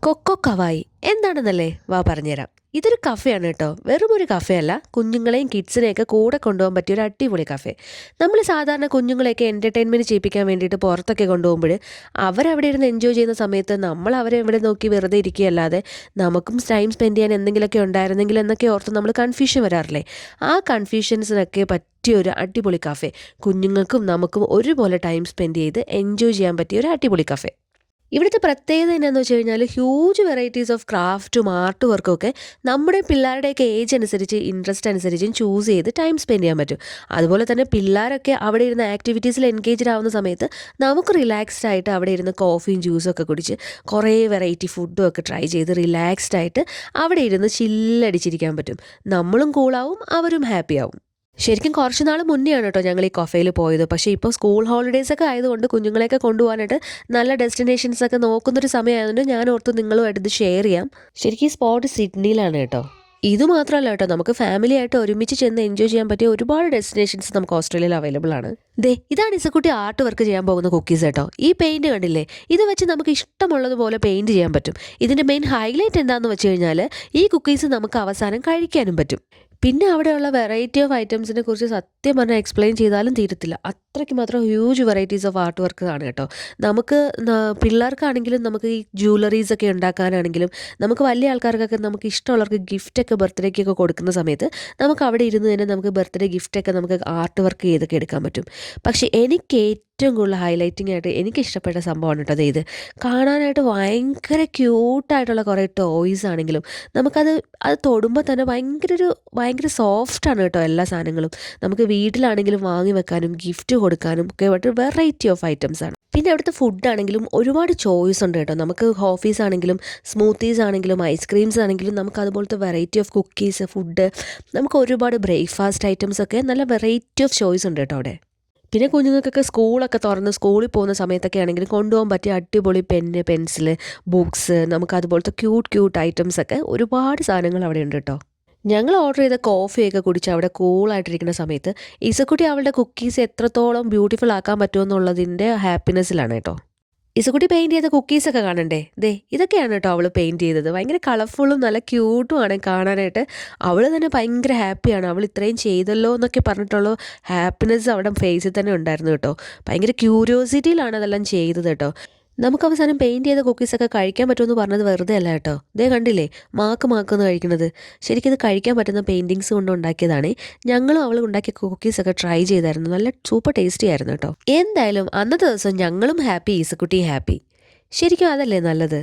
Cocoa കവായി എന്താണെന്നല്ലേ വാ പറഞ്ഞുതരാം. ഇതൊരു കഫേയാണ് കേട്ടോ. വെറും ഒരു കഫേ അല്ല, കുഞ്ഞുങ്ങളെയും കിഡ്സിനെയൊക്കെ കൂടെ കൊണ്ടുപോകാൻ പറ്റിയ ഒരു അടിപൊളി കഫേ. നമ്മൾ സാധാരണ കുഞ്ഞുങ്ങളെയൊക്കെ എൻ്റർടൈൻമെൻറ്റ് ചെയ്യിപ്പിക്കാൻ വേണ്ടിയിട്ട് പുറത്തൊക്കെ കൊണ്ടുപോകുമ്പോൾ അവരവിടെ ഇരുന്ന് എൻജോയ് ചെയ്യുന്ന സമയത്ത് നമ്മൾ അവരെ ഇവിടെ നോക്കി വെറുതെ ഇരിക്കുകയല്ലാതെ നമുക്കും ടൈം സ്പെൻഡ് ചെയ്യാൻ എന്തെങ്കിലുമൊക്കെ ഉണ്ടായിരുന്നെങ്കിൽ എന്നൊക്കെ ഓർത്ത് നമ്മൾ കൺഫ്യൂഷൻ വരാറില്ലേ. ആ കൺഫ്യൂഷൻസിനൊക്കെ പറ്റിയ ഒരു അടിപൊളി കഫേ, കുഞ്ഞുങ്ങൾക്കും നമുക്കും ഒരുപോലെ ടൈം സ്പെൻഡ് ചെയ്ത് എൻജോയ് ചെയ്യാൻ പറ്റിയ ഒരു അടിപൊളി കഫേ. ഇവിടുത്തെ പ്രത്യേകത എന്നാന്ന് വെച്ച് കഴിഞ്ഞാൽ ഹ്യൂജ് വെറൈറ്റീസ് ഓഫ് ക്രാഫ്റ്റും ആർട്ട് വർക്കും ഒക്കെ നമ്മുടെ പിള്ളേരുടെയൊക്കെ ഏജ് അനുസരിച്ച് ഇൻട്രസ്റ്റ് അനുസരിച്ചും ചൂസ് ചെയ്ത് ടൈം സ്പെൻഡ് ചെയ്യാൻ പറ്റും. അതുപോലെ തന്നെ പിള്ളേരൊക്കെ അവിടെ ഇരുന്ന് ആക്ടിവിറ്റീസിൽ എൻഗേജ്ഡ് ആവുന്ന സമയത്ത് നമുക്ക് റിലാക്സ്ഡ് ആയിട്ട് അവിടെ ഇരുന്ന് കോഫിയും ജ്യൂസും ഒക്കെ കുടിച്ച് കുറേ വെറൈറ്റി ഫുഡും ഒക്കെ ട്രൈ ചെയ്ത് റിലാക്സ്ഡ് ആയിട്ട് അവിടെ ഇരുന്ന് ചില്ലടിച്ചിരിക്കാൻ പറ്റും. നമ്മളും കൂളാവും, അവരും ഹാപ്പി ആവും. ശരിക്കും കുറച്ച് നാൾ മുന്നെയാണ് കേട്ടോ ഞങ്ങൾ ഈ കഫേയിൽ പോയത്. പക്ഷേ ഇപ്പോൾ സ്കൂൾ ഹോളിഡേയ്സ് ഒക്കെ ആയതുകൊണ്ട് കുഞ്ഞുങ്ങളെയൊക്കെ കൊണ്ടുപോകാനായിട്ട് നല്ല ഡെസ്റ്റിനേഷൻസ് ഒക്കെ നോക്കുന്നൊരു സമയമായതുകൊണ്ട് ഞാൻ ഓർത്ത് നിങ്ങളുമായിട്ട് ഇത് ഷെയർ ചെയ്യാം. ശരിക്കും ഈ സ്പോട്ട് സിഡ്നിയിലാണ് കേട്ടോ. ഇത് മാത്രമല്ല കേട്ടോ, നമുക്ക് ഫാമിലി ആയിട്ട് ഒരുമിച്ച് ചെന്ന് എൻജോയ് ചെയ്യാൻ പറ്റിയ ഒരുപാട് ഡെസ്റ്റിനേഷൻസ് നമുക്ക് ഓസ്ട്രേലിയയിൽ അവൈലബിൾ ആണ്. ദേ ഇതാണ് ഇസക്കുട്ടി ആർട്ട് വർക്ക് ചെയ്യാൻ പോകുന്ന കുക്കീസ് കേട്ടോ. ഈ പെയിൻറ് കണ്ടില്ലേ, ഇത് വെച്ച് നമുക്ക് ഇഷ്ടമുള്ളതുപോലെ പെയിൻറ് ചെയ്യാൻ പറ്റും. ഇതിൻ്റെ മെയിൻ ഹൈലൈറ്റ് എന്താണെന്ന് വെച്ച് കഴിഞ്ഞാൽ ഈ കുക്കീസ് നമുക്ക് അവസാനം കഴിക്കാനും പറ്റും. പിന്നെ അവിടെയുള്ള വെറൈറ്റി ഓഫ് ഐറ്റംസിനെ കുറിച്ച് സത്യം പറഞ്ഞാൽ എക്സ്പ്ലെയിൻ ചെയ്താലും തീരത്തില്ല. അത്രയ്ക്ക് മാത്രം huge varieties of art work ആണ് കേട്ടോ. നമുക്ക് പിള്ളേർക്കാണെങ്കിലും നമുക്ക് ഈ ജ്വല്ലറീസ് ഒക്കെ ഉണ്ടാക്കാനാണെങ്കിലും നമുക്ക് വലിയ ആൾക്കാർക്കൊക്കെ നമുക്ക് ഇഷ്ടമുള്ളവർക്ക് ഗിഫ്റ്റൊക്കെ ബർത്ത്ഡേക്കൊക്കെ കൊടുക്കുന്ന സമയത്ത് നമുക്ക് അവിടെ ഇരുന്ന് തന്നെ നമുക്ക് ബർത്ത്ഡേ ഗിഫ്റ്റൊക്കെ നമുക്ക് ആർട്ട് വർക്ക് ചെയ്തൊക്കെ എടുക്കാൻ പറ്റും. പക്ഷേ എനിക്ക് ഏറ്റവും കൂടുതൽ ഹൈലൈറ്റിംഗ് ആയിട്ട് എനിക്കിഷ്ടപ്പെട്ട സംഭവമാണ് കേട്ടോ ഇത്. കാണാനായിട്ട് ഭയങ്കര ക്യൂട്ടായിട്ടുള്ള കുറേ ടോയ്സ് ആണെങ്കിലും അത് തൊടുമ്പോൾ തന്നെ ഭയങ്കര സോഫ്റ്റാണ് കേട്ടോ എല്ലാ സാധനങ്ങളും. നമുക്ക് വീട്ടിലാണെങ്കിലും വാങ്ങി വെക്കാനും ഗിഫ്റ്റ് കൊടുക്കാനും ഒക്കെ ആയിട്ട് വെറൈറ്റി ഓഫ് ഐറ്റംസ് ആണ്. പിന്നെ അവിടുത്തെ ഫുഡാണെങ്കിലും ഒരുപാട് ചോയ്സ് ഉണ്ട് കേട്ടോ. നമുക്ക് കോഫീസ് ആണെങ്കിലും സ്മൂത്തീസ് ആണെങ്കിലും ഐസ്ക്രീംസ് ആണെങ്കിലും നമുക്ക് അതുപോലത്തെ വെറൈറ്റി ഓഫ് കുക്കീസ് ഫുഡ്, നമുക്ക് ഒരുപാട് ബ്രേക്ക്ഫാസ്റ്റ് ഐറ്റംസ് ഒക്കെ നല്ല വെറൈറ്റി ഓഫ് ചോയ്സ് ഉണ്ട് കേട്ടോ അവിടെ. പിന്നെ കുഞ്ഞുങ്ങൾക്കൊക്കെ സ്കൂളൊക്കെ തുറന്ന് സ്കൂളിൽ പോകുന്ന സമയത്തൊക്കെ ആണെങ്കിലും കൊണ്ടുപോകാൻ പറ്റിയ അടിപൊളി പെന്ന്, പെൻസില്, ബുക്സ്, നമുക്ക് അതുപോലത്തെ ക്യൂട്ട് ഐറ്റംസ് ഒക്കെ ഒരുപാട് സാധനങ്ങൾ അവിടെ ഉണ്ട് കേട്ടോ. ഞങ്ങൾ ഓർഡർ ചെയ്ത കോഫിയൊക്കെ കുടിച്ച് അവിടെ കൂളായിട്ടിരിക്കുന്ന സമയത്ത് ഇസക്കുട്ടി അവളുടെ കുക്കീസ് എത്രത്തോളം ബ്യൂട്ടിഫുൾ ആക്കാൻ പറ്റുമെന്നുള്ളതിൻ്റെ ഹാപ്പിനെസ്സിലാണ് കേട്ടോ. ഇസക്കുട്ടി പെയിൻറ് ചെയ്ത കുക്കീസൊക്കെ കാണണ്ടേ, ദേ ഇതൊക്കെയാണ് കേട്ടോ അവൾ പെയിൻറ് ചെയ്തത്. ഭയങ്കര കളർഫുള്ളും നല്ല ക്യൂട്ടുമാണ് കാണാനായിട്ട്. അവൾ തന്നെ ഭയങ്കര ഹാപ്പിയാണ്. അവൾ ഇത്രയും ചെയ്തല്ലോ എന്നൊക്കെ പറഞ്ഞിട്ടുള്ള ഹാപ്പിനെസ് അവിടെ ഫേസിൽ തന്നെ ഉണ്ടായിരുന്നു കേട്ടോ. ഭയങ്കര ക്യൂരിയോസിറ്റിയിലാണ് അതെല്ലാം ചെയ്തത് കേട്ടോ. നമുക്ക് അവസാനം പെയിൻറ് ചെയ്ത കുക്കീസൊക്കെ കഴിക്കാൻ പറ്റുമെന്ന് പറഞ്ഞത് വെറുതെ അല്ല കേട്ടോ. ദേ കണ്ടില്ലേ മാക്കെന്ന് കഴിക്കുന്നത്. ശരിക്കും ഇത് കഴിക്കാൻ പറ്റുന്ന പെയിൻറ്റിങ്സ് കൊണ്ട് ഉണ്ടാക്കിയതാണ്. ഞങ്ങളും അവൾ ഉണ്ടാക്കിയ കുക്കീസൊക്കെ ട്രൈ ചെയ്തായിരുന്നു. നല്ല സൂപ്പർ ടേസ്റ്റി ആയിരുന്നു കേട്ടോ. എന്തായാലും അന്നത്തെ ദിവസം ഞങ്ങളും ഹാപ്പി, ഈസക്കുട്ടിയും ഹാപ്പി. ശരിക്കും അതല്ലേ നല്ലത്.